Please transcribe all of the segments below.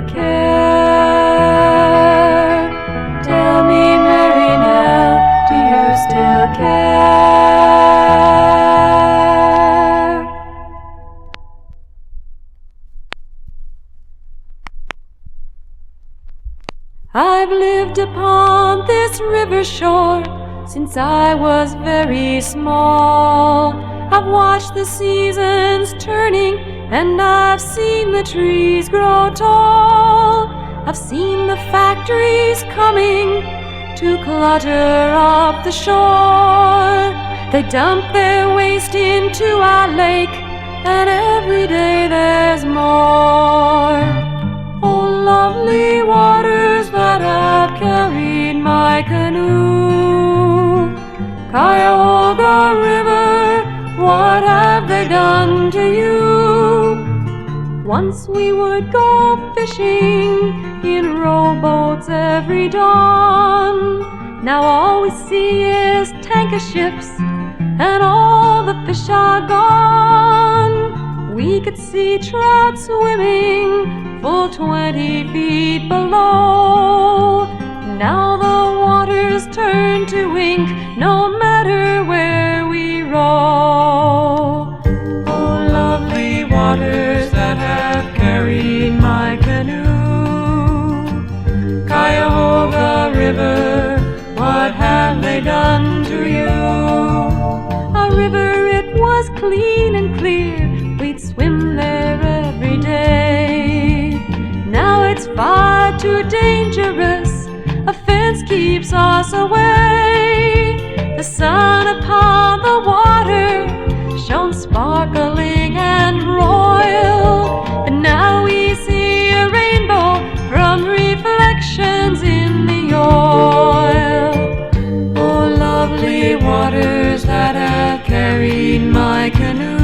care? Tell me, Mary Nell, do you still care? I've lived upon this river shore since I was very small. I've watched the seasons turning, and I've seen the trees grow tall. I've seen the factories coming to clutter up the shore. They dump their waste into our lake, and every day there's more. Oh, lovely waters that have carried my canoe, Cuyahoga River, what have they done to you? Once we would go fishing in rowboats every dawn. Now all we see is tanker ships, and all the fish are gone. We could see trout swimming full 20 feet below. Now the waters turn to ink, no matter where we row. Oh, lovely waters that have carried my canoe, Cuyahoga River, what have they done to you? A river, it was clean and clear, we'd swim there every day. Now it's far too dangerous, a fence keeps us away. The sun upon the water shone sparkling and royal, but now we see a rainbow from reflections in the oil. Oh, lovely waters that have carried my canoe,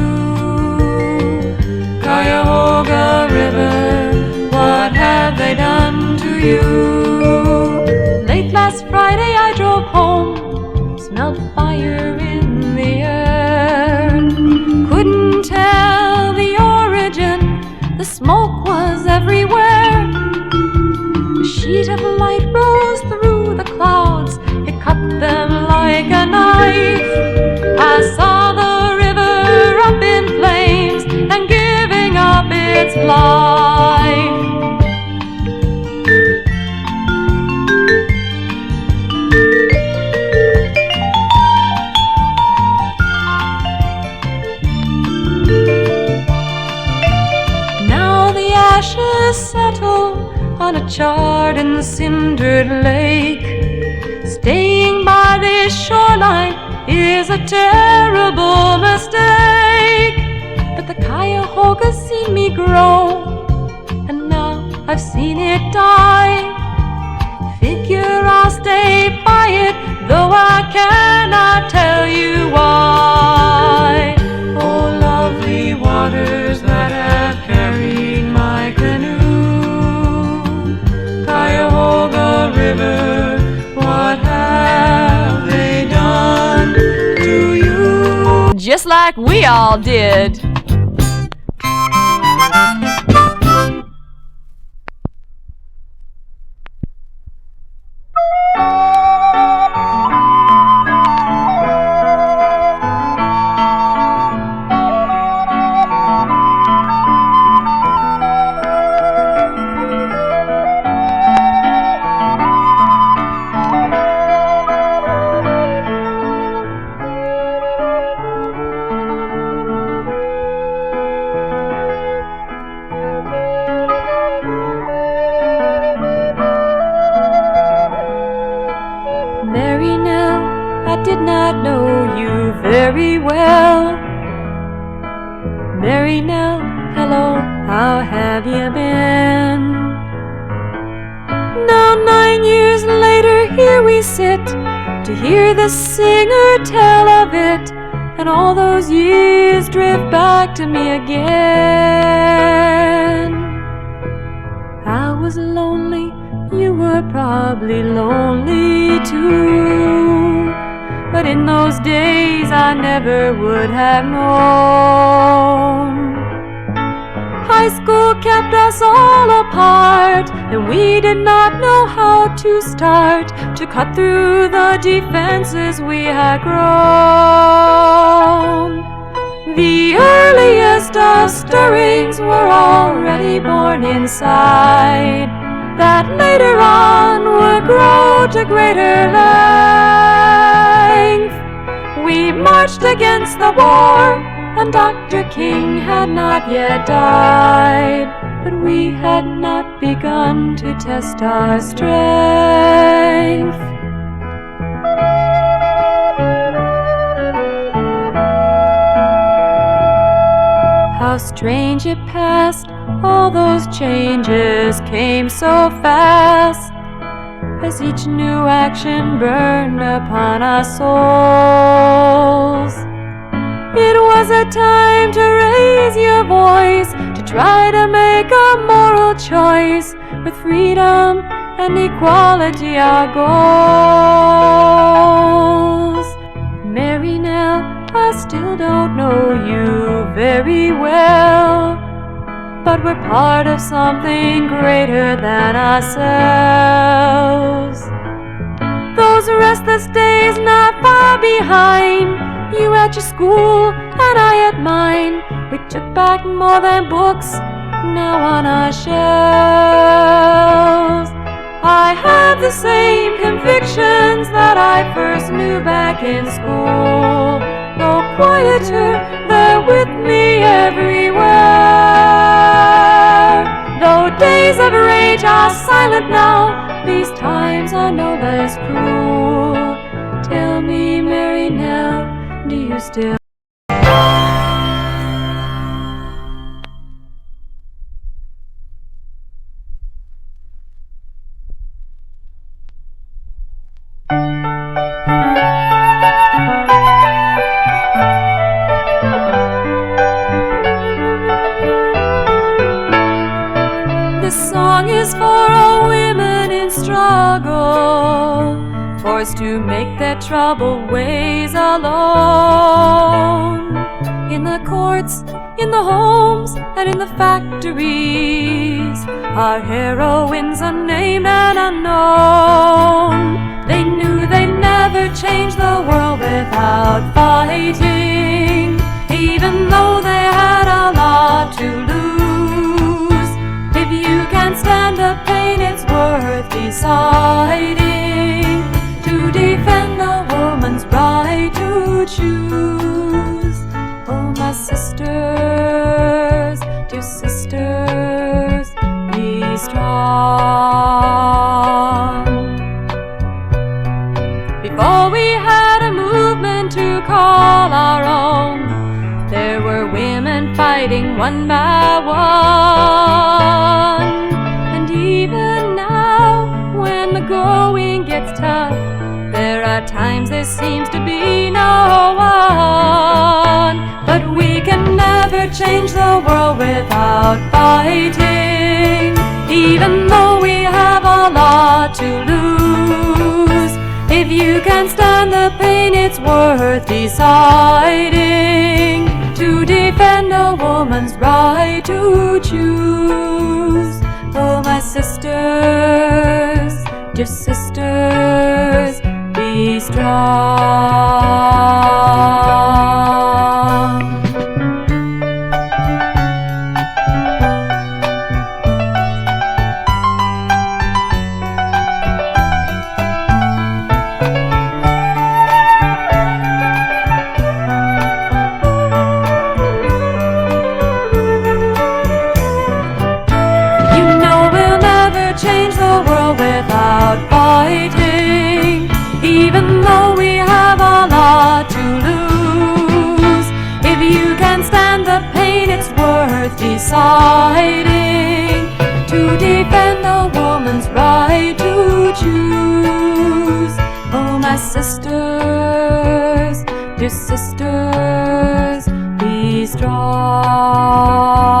Cuyahoga River, what have they done to you? Late last Friday I drove home, smelled fire in the air. Couldn't tell the origin, the smoke was everywhere. A sheet of light rose through the clouds, it cut them like a knife. I saw the river up in flames and giving up its life. Ashes settle on a charred and cindered lake. Staying by this shoreline is a terrible mistake. But the Cuyahoga's seen me grow, and now I've seen it die. Figure I'll stay by it, though I cannot tell you why. Oh, lovely waters that have carried my canoe, Cuyahoga River, what have they done to you? Just like we all did. Mary Nell, I did not know you very well. Mary Nell, hello, how have you been? Now 9 years later, here we sit to hear the singer tell of it, and all those years drift back to me again. I was lonely, you were probably lonely too, but in those days I never would have known High school kept us all apart, and we did not know how to start to cut through the defenses we had grown. The earliest of stirrings were already born inside, that later on would grow to greater length. We marched against the war, and Dr. King had not yet died, but we had not begun to test our strength. How strange it passed, all those changes came so fast, as each new action burned upon our souls. It was a time to raise your voice, to try to make a moral choice, with freedom and equality our goals. Mary Nell, I still don't know you very well, but we're part of something greater than ourselves. Those restless days not far behind, you at your school and I at mine, we took back more than books now on our shelves. I have the same convictions that I first knew back in school, though quieter, they're with me everywhere. Though days of rage are silent now, these times are no less cruel. Tell me, Mary Nell, do you still? This song is for all women in struggle, forced to make their troubled ways alone. In the courts, in the homes, and in the factories, our heroines unnamed and unknown. They knew they'd never change the world without fighting, even though they had a lot to lose. If you can stand the pain, it's worth deciding to defend a woman's right to choose. Oh, my sisters, dear sisters, be strong. Before we had a movement to call our own, there were women fighting one by one. And even now, when the going gets tough, there are times there seems to be no one. But we can never change the world without fighting, even though we have a lot to lose. If you can stand the pain, it's worth deciding to defend a woman's right to choose. Oh, my sisters, dear sisters, be strong. Fighting, even though we have a lot to lose. If you can stand the pain, it's worth deciding to defend a woman's right to choose. Oh, my sisters, dear sisters, be strong.